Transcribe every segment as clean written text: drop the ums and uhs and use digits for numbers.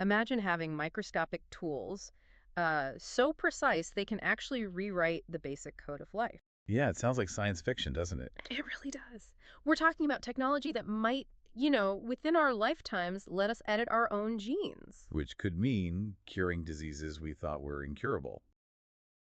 Imagine having microscopic tools so precise they can actually rewrite the basic code of life. Yeah, it sounds like science fiction, doesn't it? It really does. We're talking about technology that might, within our lifetimes, let us edit our own genes. Which could mean curing diseases we thought were incurable,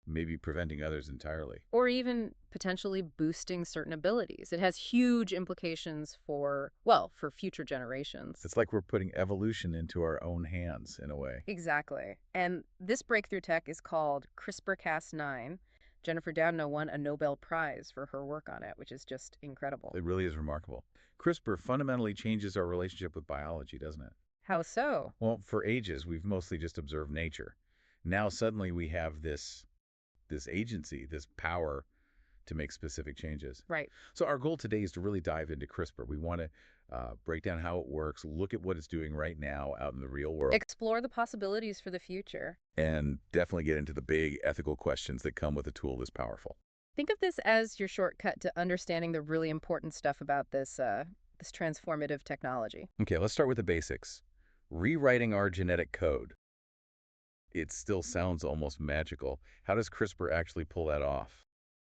maybe preventing others entirely. Or even potentially boosting certain abilities. It has huge implications for, well, for future generations. It's like we're putting evolution into our own hands in a way. Exactly. And this breakthrough tech is called CRISPR-Cas9. Jennifer Doudna won a Nobel Prize for her work on it, which is just incredible. It really is remarkable. CRISPR fundamentally changes our relationship with biology, doesn't it? How so? Well, for ages, we've mostly just observed nature. Now suddenly we have this agency, this power to make specific changes. Right. So our goal today is to really dive into CRISPR. We want to break down how it works, look at what it's doing right now out in the real world, Explore the possibilities for the future. and definitely get into the big ethical questions that come with a tool this powerful. Think of this as your shortcut to understanding the really important stuff about this transformative technology. Okay, let's start with the basics. Rewriting our genetic code. It still sounds almost magical. How does CRISPR actually pull that off?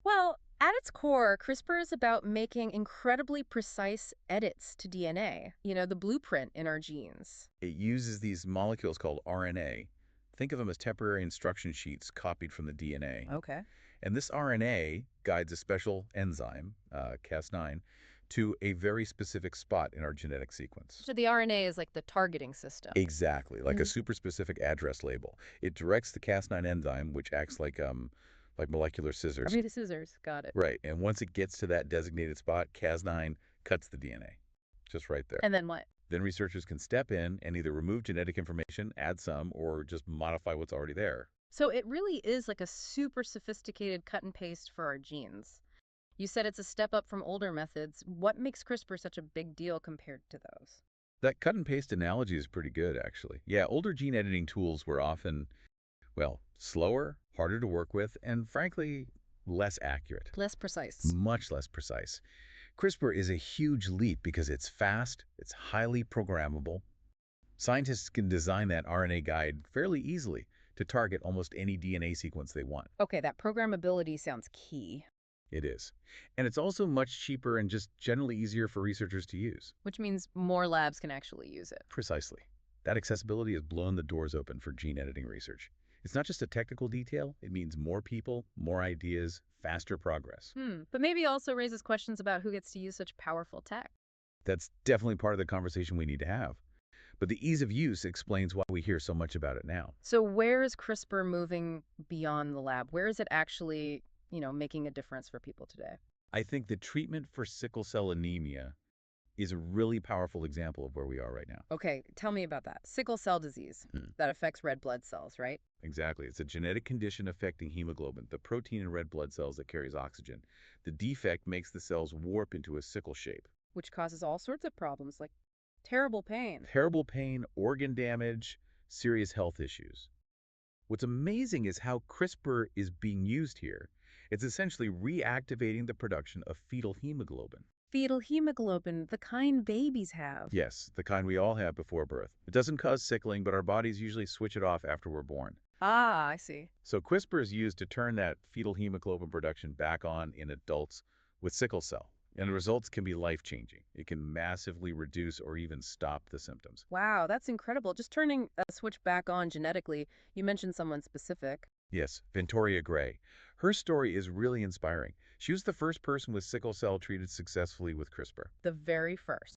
Well, at its core, CRISPR is about making incredibly precise edits to DNA, the blueprint in our genes. It uses these molecules called RNA. Think of them as temporary instruction sheets copied from the DNA. Okay. And this RNA guides a special enzyme, Cas9, to a very specific spot in our genetic sequence. So the RNA is like the targeting system. Exactly, like a super specific address label. It directs the Cas9 enzyme, which acts like molecular I scissors. mean, the scissors. Got it. Right, and once it gets to that designated spot, Cas9 cuts the DNA, just right there. And then what? Then researchers can step in and either remove genetic information, add some, or just modify what's already there. So it really is like a super sophisticated cut and paste for our genes. You said it's a step up from older methods. What makes CRISPR such a big deal compared to those? That cut and paste analogy is pretty good, actually. Yeah, older gene editing tools were often, well, slower, harder to work with, and frankly, less accurate. Less precise. Much less precise. CRISPR is a huge leap because it's fast, it's highly programmable. Scientists can design that RNA guide fairly easily to target almost any DNA sequence they want. Okay, that programmability sounds key, It is. And it's also much cheaper and just generally easier for researchers to use. which means more labs can actually use it. Precisely. That accessibility has blown the doors open for gene editing research. It's not just a technical detail, it means more people, more ideas, faster progress. But maybe also raises questions about who gets to use such powerful tech. That's definitely part of the conversation we need to have. But the ease of use explains why we hear so much about it now. So where is CRISPR moving beyond the lab? Where is it actually, making a difference for people today? I think the treatment for sickle cell anemia is a really powerful example of where we are right now. Okay, tell me about that. Sickle cell disease Hmm. that affects red blood cells, right? Exactly. It's a genetic condition affecting hemoglobin, the protein in red blood cells that carries oxygen. The defect makes the cells warp into a sickle shape. Which causes all sorts of problems like terrible pain. Terrible pain, organ damage, serious health issues. What's amazing is how CRISPR is being used here. It's essentially reactivating the production of fetal hemoglobin. Fetal hemoglobin, the kind babies have. Yes, the kind we all have before birth. It doesn't cause sickling, but our bodies usually switch it off after we're born. Ah, I see. So CRISPR is used to turn that fetal hemoglobin production back on in adults with sickle cell. And the results can be life-changing. It can massively reduce or even stop the symptoms. Wow, that's incredible. Just turning a switch back on genetically. You mentioned someone specific. Yes, Victoria Gray. Her story is really inspiring. She was the first person with sickle cell treated successfully with CRISPR. The very first.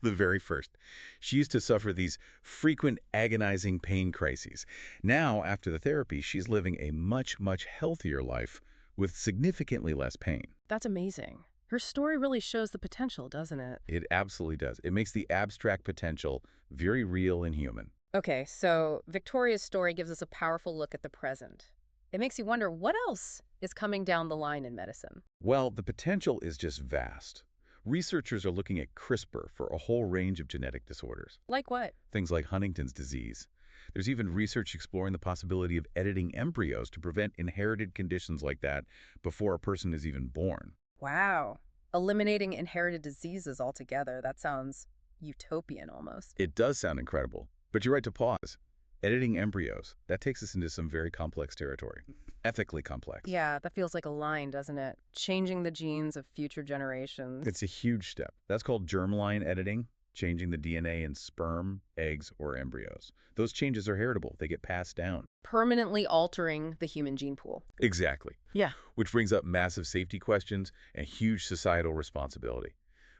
The very first. She used to suffer these frequent agonizing pain crises. Now, after the therapy, she's living a much, much healthier life with significantly less pain. That's amazing. Her story really shows the potential, doesn't it? It absolutely does. It makes the abstract potential very real and human. Okay, so Victoria's story gives us a powerful look at the present. It makes you wonder what else is coming down the line in medicine. Well, the potential is just vast. Researchers are looking at CRISPR for a whole range of genetic disorders, Like what? things like Huntington's disease. There's even research exploring the possibility of editing embryos to prevent inherited conditions like that before a person is even born. Wow. Eliminating inherited diseases altogether. That sounds utopian almost. It does sound incredible, But you're right to pause. Editing embryos, that takes us into some very complex territory. Ethically complex. Yeah, that feels like a line, doesn't it? Changing the genes of future generations. It's a huge step. That's called germline editing, changing the DNA in sperm, eggs, or embryos. Those changes are heritable. They get passed down. Permanently altering the human gene pool. Exactly. Yeah. Which brings up massive safety questions and huge societal responsibility.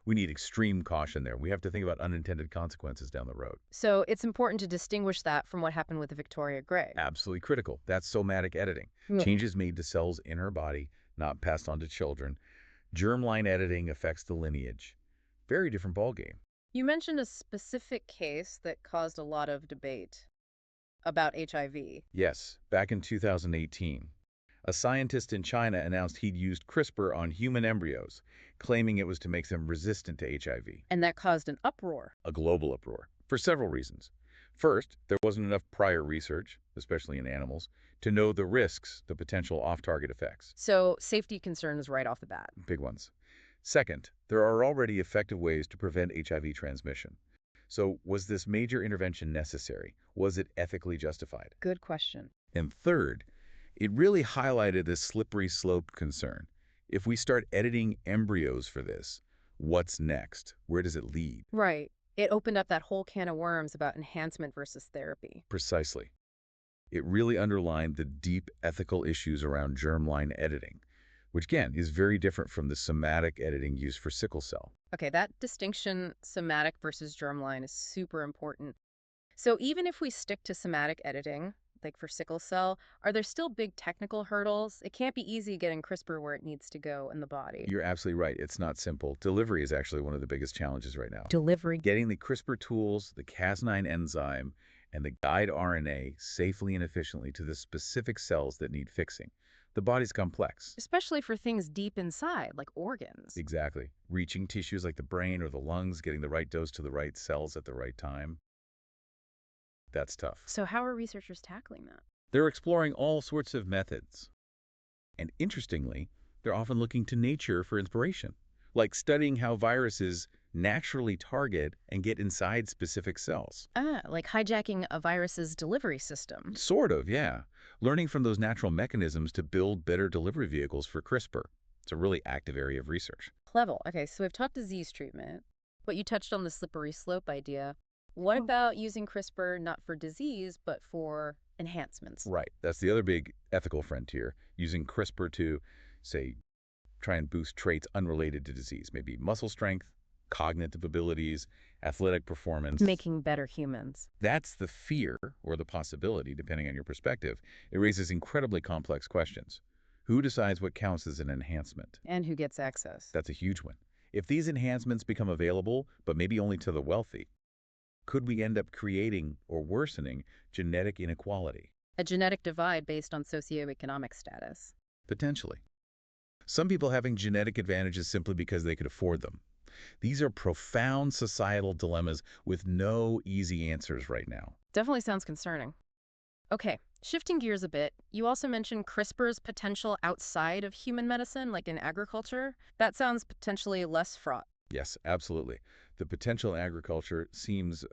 We need extreme caution there. We have to think about unintended consequences down the road. So it's important to distinguish that from what happened with Victoria Gray. Absolutely critical. That's somatic editing. Yeah. Changes made to cells in her body, not passed on to children. Germline editing affects the lineage. Very different ballgame. You mentioned a specific case that caused a lot of debate about HIV. Yes, back in 2018, a scientist in China announced he'd used CRISPR on human embryos, claiming it was to make them resistant to HIV. And that caused an uproar. A global uproar, for several reasons. First, there wasn't enough prior research, especially in animals, to know the risks, the potential off-target effects. So safety concerns right off the bat. Big ones. Second, there are already effective ways to prevent HIV transmission. So was this major intervention necessary? Was it ethically justified? Good question. And third, it really highlighted this slippery slope concern. If we start editing embryos for this, what's next? Where does it lead? Right. It opened up that whole can of worms about enhancement versus therapy. Precisely. It really underlined the deep ethical issues around germline editing, which again is very different from the somatic editing used for sickle cell. Okay, that distinction, somatic versus germline, is super important. So even if we stick to somatic editing, like for sickle cell, are there still big technical hurdles? It can't be easy getting CRISPR where it needs to go in the body. You're absolutely right. It's not simple. Delivery is actually one of the biggest challenges right now. Delivery. Getting the CRISPR tools, the Cas9 enzyme, and the guide RNA safely and efficiently to the specific cells that need fixing. The body's complex. Especially for things deep inside, like organs. Exactly. Reaching tissues like the brain or the lungs, getting the right dose to the right cells at the right time. That's tough. So how are researchers tackling that? They're exploring all sorts of methods. And interestingly, they're often looking to nature for inspiration, like studying how viruses naturally target and get inside specific cells. Ah, like hijacking a virus's delivery system. Sort of, yeah. Learning from those natural mechanisms to build better delivery vehicles for CRISPR. It's a really active area of research. Clever. Okay, so we've talked disease treatment, but you touched on the slippery slope idea. What about using CRISPR not for disease, but for enhancements? Right. That's the other big ethical frontier, using CRISPR to, say, try and boost traits unrelated to disease, maybe muscle strength, cognitive abilities, athletic performance. Making better humans. That's the fear, or the possibility, depending on your perspective. It raises incredibly complex questions. Who decides what counts as an enhancement? And who gets access? That's a huge one. If these enhancements become available, but maybe only to the wealthy, could we end up creating or worsening genetic inequality? A genetic divide based on socioeconomic status. Potentially. Some people having genetic advantages simply because they could afford them. These are profound societal dilemmas with no easy answers right now. Definitely sounds concerning. Okay, shifting gears a bit, you also mentioned CRISPR's potential outside of human medicine, like in agriculture. That sounds potentially less fraught. Yes, absolutely. The potential in agriculture seems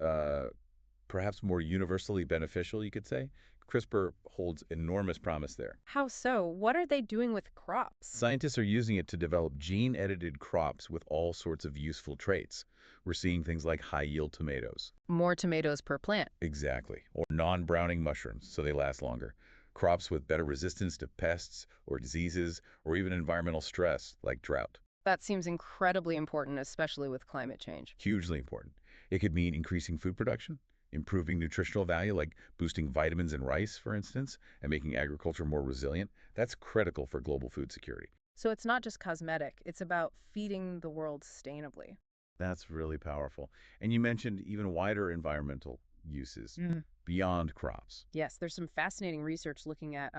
perhaps more universally beneficial, you could say. CRISPR holds enormous promise there. How so? What are they doing with crops? Scientists are using it to develop gene-edited crops with all sorts of useful traits. We're seeing things like high-yield tomatoes. More tomatoes per plant. Exactly. Or non-browning mushrooms, so they last longer. Crops with better resistance to pests or diseases or even environmental stress, like drought. That seems incredibly important, especially with climate change. Hugely important. It could mean increasing food production, improving nutritional value, like boosting vitamins in rice, for instance, and making agriculture more resilient. That's critical for global food security. So it's not just cosmetic, it's about feeding the world sustainably. That's really powerful. And you mentioned even wider environmental uses Mhm. beyond crops. Yes, there's some fascinating research looking at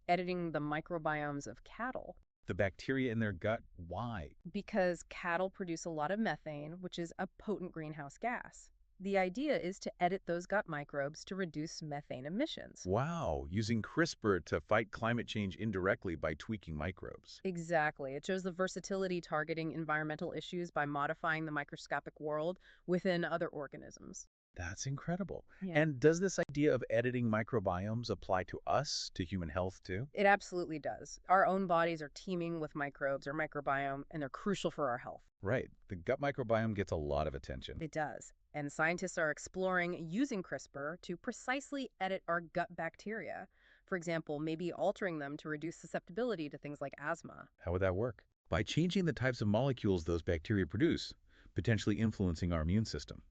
editing the microbiomes of cattle The bacteria in their gut, why? because cattle produce a lot of methane, which is a potent greenhouse gas. The idea is to edit those gut microbes to reduce methane emissions. Wow, using CRISPR to fight climate change indirectly by tweaking microbes. Exactly. It shows the versatility targeting environmental issues by modifying the microscopic world within other organisms. That's incredible. Yeah. And does this idea of editing microbiomes apply to us, to human health too? It absolutely does. Our own bodies are teeming with microbes or microbiome, and they're crucial for our health. Right. The gut microbiome gets a lot of attention. It does. And scientists are exploring using CRISPR to precisely edit our gut bacteria. For example, maybe altering them to reduce susceptibility to things like asthma. How would that work? By changing the types of molecules those bacteria produce, potentially influencing our immune system.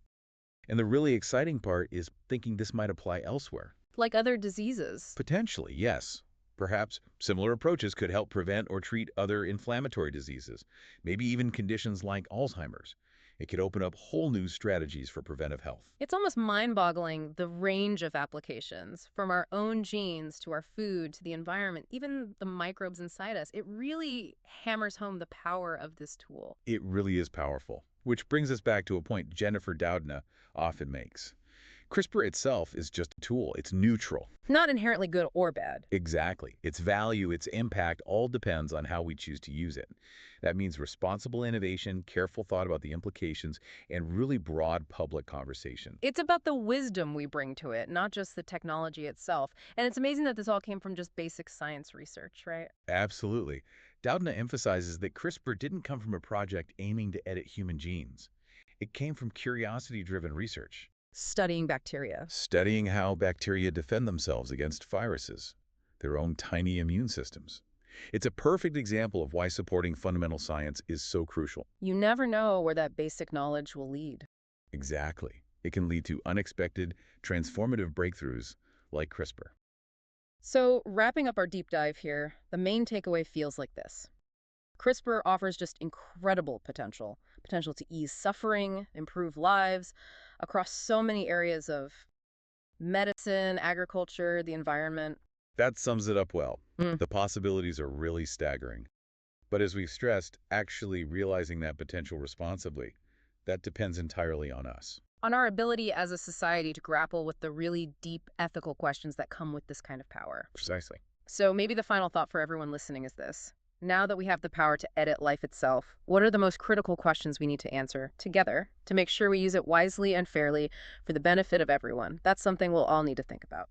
And the really exciting part is thinking this might apply elsewhere. Like other diseases. Potentially, yes. Perhaps similar approaches could help prevent or treat other inflammatory diseases, maybe even conditions like Alzheimer's. It could open up whole new strategies for preventive health. It's almost mind-boggling the range of applications, from our own genes to our food to the environment, even the microbes inside us. It really hammers home the power of this tool. It really is powerful, which brings us back to a point Jennifer Doudna often makes. CRISPR itself is just a tool. It's neutral. Not inherently good or bad. Exactly. Its value, its impact, all depends on how we choose to use it. That means responsible innovation, careful thought about the implications, and really broad public conversation. It's about the wisdom we bring to it, not just the technology itself. And it's amazing that this all came from just basic science research, right? Absolutely. Doudna emphasizes that CRISPR didn't come from a project aiming to edit human genes. It came from curiosity-driven research, Studying bacteria. studying how bacteria defend themselves against viruses, their own tiny immune systems. It's a perfect example of why supporting fundamental science is so crucial. You never know where that basic knowledge will lead. Exactly. It can lead to unexpected, transformative breakthroughs like CRISPR. So, wrapping up our deep dive here, the main takeaway feels like this. CRISPR offers just incredible potential to ease suffering, improve lives across so many areas of medicine, agriculture, the environment. That sums it up well. Mm. The possibilities are really staggering. But as we've stressed, actually realizing that potential responsibly, that depends entirely on us. On our ability as a society to grapple with the really deep ethical questions that come with this kind of power. Precisely. So maybe the final thought for everyone listening is this. Now that we have the power to edit life itself, what are the most critical questions we need to answer together to make sure we use it wisely and fairly for the benefit of everyone? That's something we'll all need to think about.